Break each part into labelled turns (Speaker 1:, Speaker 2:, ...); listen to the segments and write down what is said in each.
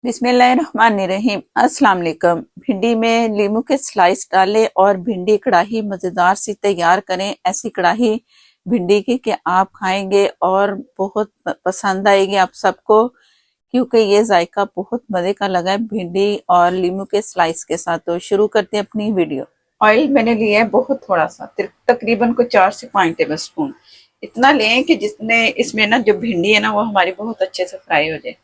Speaker 1: बिस्मिल्लाहिर्रहमानिर्रहीम। अस्सलाम वालेकुम। भिंडी में लीमू के स्लाइस डालें और भिंडी कढ़ाई मज़ेदार सी तैयार करें। ऐसी कढ़ाई भिंडी की कि आप खाएंगे और बहुत पसंद आएगी आप सबको, क्योंकि ये जायका बहुत मज़े का लगा है भिंडी और लीमू के स्लाइस के साथ। तो शुरू करते हैं अपनी वीडियो। ऑयल मैंने लिया है बहुत थोड़ा सा, तकरीबन को 4 से 5 टेबल स्पून इतना लें कि जिसने इसमें ना जो भिंडी है ना वो हमारी बहुत अच्छे से फ्राई हो जाए।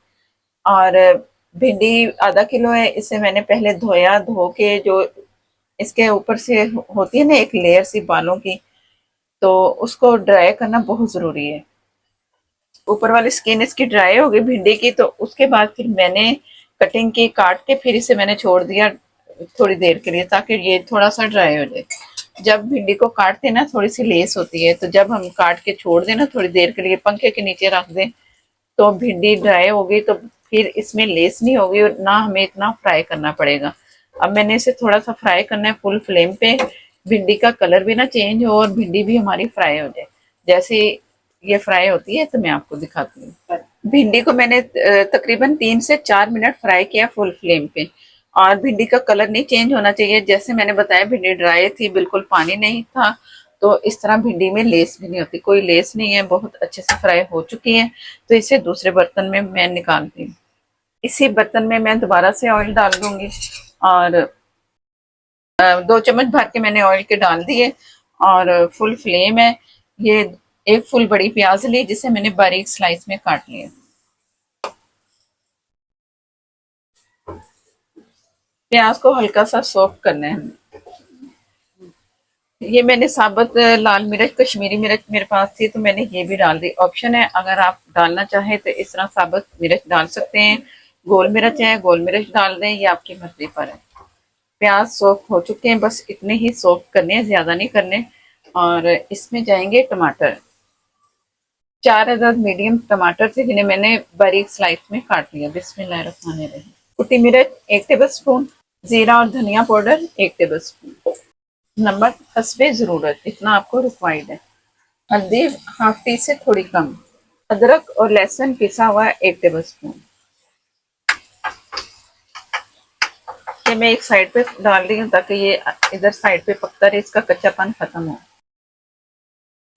Speaker 1: और भिंडी आधा किलो है, इसे मैंने पहले धोया, धो के जो इसके ऊपर से होती है ना एक लेयर सी बालों की, तो उसको ड्राई करना बहुत ज़रूरी है। ऊपर वाली स्किन इसकी ड्राई हो गई भिंडी की, तो उसके बाद फिर मैंने कटिंग की, काट के फिर इसे मैंने छोड़ दिया थोड़ी देर के लिए, ताकि ये थोड़ा सा ड्राई हो जाए। जब भिंडी को काटते ना थोड़ी सी लेस होती है, तो जब हम काट के छोड़ दें ना थोड़ी देर के लिए पंखे के नीचे रख दें, तो भिंडी ड्राई होगी, तो फिर इसमें लेस नहीं होगी और ना हमें इतना फ्राई करना पड़ेगा। अब मैंने इसे थोड़ा सा फ्राई करना है फुल फ्लेम पे, भिंडी का कलर भी ना चेंज हो और भिंडी भी हमारी फ्राई हो जाए। जैसे ये फ्राई होती है तो मैं आपको दिखाती हूँ। भिंडी को मैंने तकरीबन 3 से 4 मिनट फ्राई किया फुल फ्लेम पे, और भिंडी का कलर नहीं चेंज होना चाहिए। जैसे मैंने बताया भिंडी ड्राई थी, बिल्कुल पानी नहीं था, तो इस तरह भिंडी में लेस भी नहीं होती, कोई लेस नहीं है, बहुत अच्छे से फ्राई हो चुकी है। तो इसे दूसरे बर्तन में मैं निकालती हूँ। इसी बर्तन में मैं दोबारा से ऑयल डाल दूंगी, और 2 चम्मच भर के मैंने ऑयल के डाल दिए, और फुल फ्लेम है। ये एक फुल बड़ी प्याज ली जिसे मैंने बारीक स्लाइस में काट लिया। प्याज को हल्का सा सॉफ्ट करना है। ये मैंने साबुत लाल मिर्च, कश्मीरी मिर्च मेरे पास थी तो मैंने ये भी डाल दी। ऑप्शन है, अगर आप डालना चाहें तो इस तरह साबुत मिर्च डाल सकते हैं। गोल मिर्च है, गोल मिर्च डाल दें, ये आपकी मर्जी पर है। प्याज सॉफ्ट हो चुके हैं, बस इतने ही सॉफ्ट करने हैं, ज्यादा नहीं करने। और इसमें जाएंगे टमाटर। 4 अदद मीडियम टमाटर थे जिन्हें मैंने बारीक स्लाइस में काट लिया। बिस्मिल्लाहिर्रहमानिर्रहीम। कुटी मिर्च 1 टेबल स्पून, जीरा और धनिया पाउडर 1 टेबल स्पून, नमक हस्बे ज़रूरत, इतना आपको रिक्वायर्ड है। हल्दी हाफ टी से थोड़ी कम। अदरक और लहसुन पिसा हुआ 1 टेबल स्पून। ये मैं एक साइड पे डाल रही हूँ ताकि ये इधर साइड पे पकता रहे, इसका कच्चापन खत्म हो।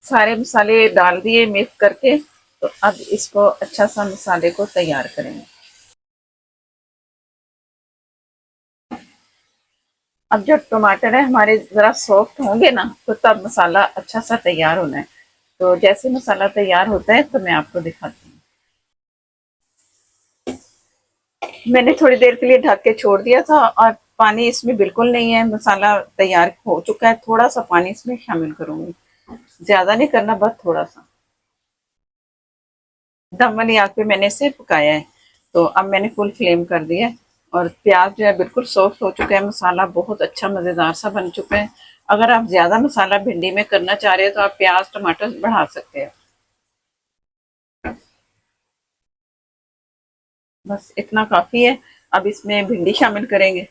Speaker 1: सारे मसाले डाल दिए मिक्स करके, तो अब इसको अच्छा सा मसाले को तैयार करेंगे। अब जब टमाटर है हमारे ज़रा सॉफ्ट होंगे ना, तो तब मसाला अच्छा सा तैयार होना है। तो जैसे मसाला तैयार होता है तो मैं आपको दिखाती हूँ। मैंने थोड़ी देर के लिए ढक के छोड़ दिया था, और पानी इसमें बिल्कुल नहीं है, मसाला तैयार हो चुका है। थोड़ा सा पानी इसमें शामिल करूंगी, ज्यादा नहीं करना, बस थोड़ा सा। दम वाली आग पे मैंने इसे पकाया है, तो अब मैंने फुल फ्लेम कर दिया है, और प्याज जो है बिल्कुल सॉफ्ट हो चुका है, मसाला बहुत अच्छा मज़ेदार सा बन चुका है। अगर आप ज़्यादा मसाला भिंडी में करना चाह रहे हो तो आप प्याज टमाटर बढ़ा सकते हैं। बस इतना काफ़ी है। अब इसमें भिंडी शामिल करेंगे।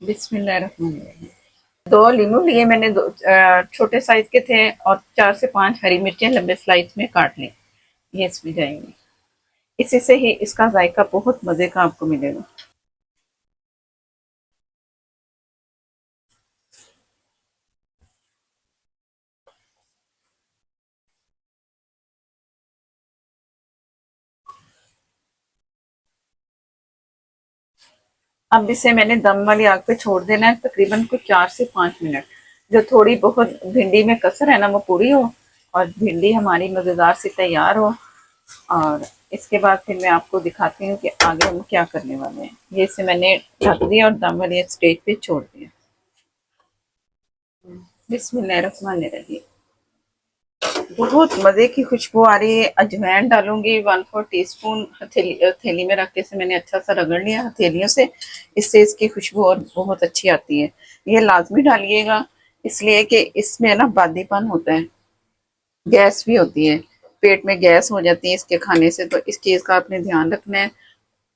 Speaker 1: बिस्मिल्लाहिर्रहमानिर्रहीम। 2 लीमू लिए मैंने, दो छोटे साइज के थे, और 4 से 5 हरी मिर्चें लंबे स्लाइस में काट ली, ये इसमें जाएंगी। इसी से ही इसका जायका बहुत मज़े का आपको मिलेगा। अब इसे मैंने दम वाली आग पे छोड़ देना है, तकरीबन कुछ 4 से 5 मिनट। जो थोड़ी बहुत भिंडी में कसर है ना वो पूरी हो, और भिंडी हमारी मज़ेदार से तैयार हो। और इसके बाद फिर मैं आपको दिखाती हूँ कि आगे हम क्या करने वाले हैं। ये इसे मैंने ढक दिया और दम वाली स्टेज पे छोड़ दिया। बिस्मिल्लाहिर्रहमानिर्रहीम। बहुत मज़े की खुशबू आ रही है। अजवाइन डालूंगी 1/4 टीस्पून, हथेली में रख के इसे मैंने अच्छा सा रगड़ लिया हथेलियों से, इससे इसकी खुशबू और बहुत अच्छी आती है। ये लाजमी डालिएगा, इसलिए कि इसमें ना बादीपन होता है, गैस भी होती है, पेट में गैस हो जाती है इसके खाने से, तो इस चीज़ का आपने ध्यान रखना है।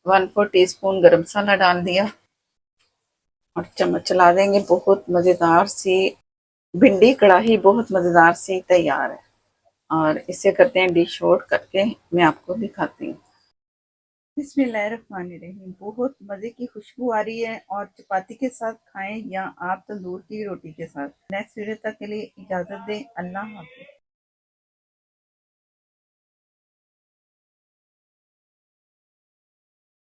Speaker 1: 1/4 टीस्पून गरम मसाला डाल दिया, और चम्मच चला देंगे। बहुत मज़ेदार सी भिंडी कढ़ाई बहुत मज़ेदार सी तैयार है। और इसे करते हैं डिश आउट करके, मैं आपको दिखाती हूँ। बिस्मिल्लाहिर्रहमानिर्रहीम। बहुत मजे की खुशबू आ रही है और चपाती के साथ खाएं या आप तंदूर की रोटी के साथ। नेक्स्ट वीडियो तक के लिए इजाजत दें। अल्लाह हाफिज।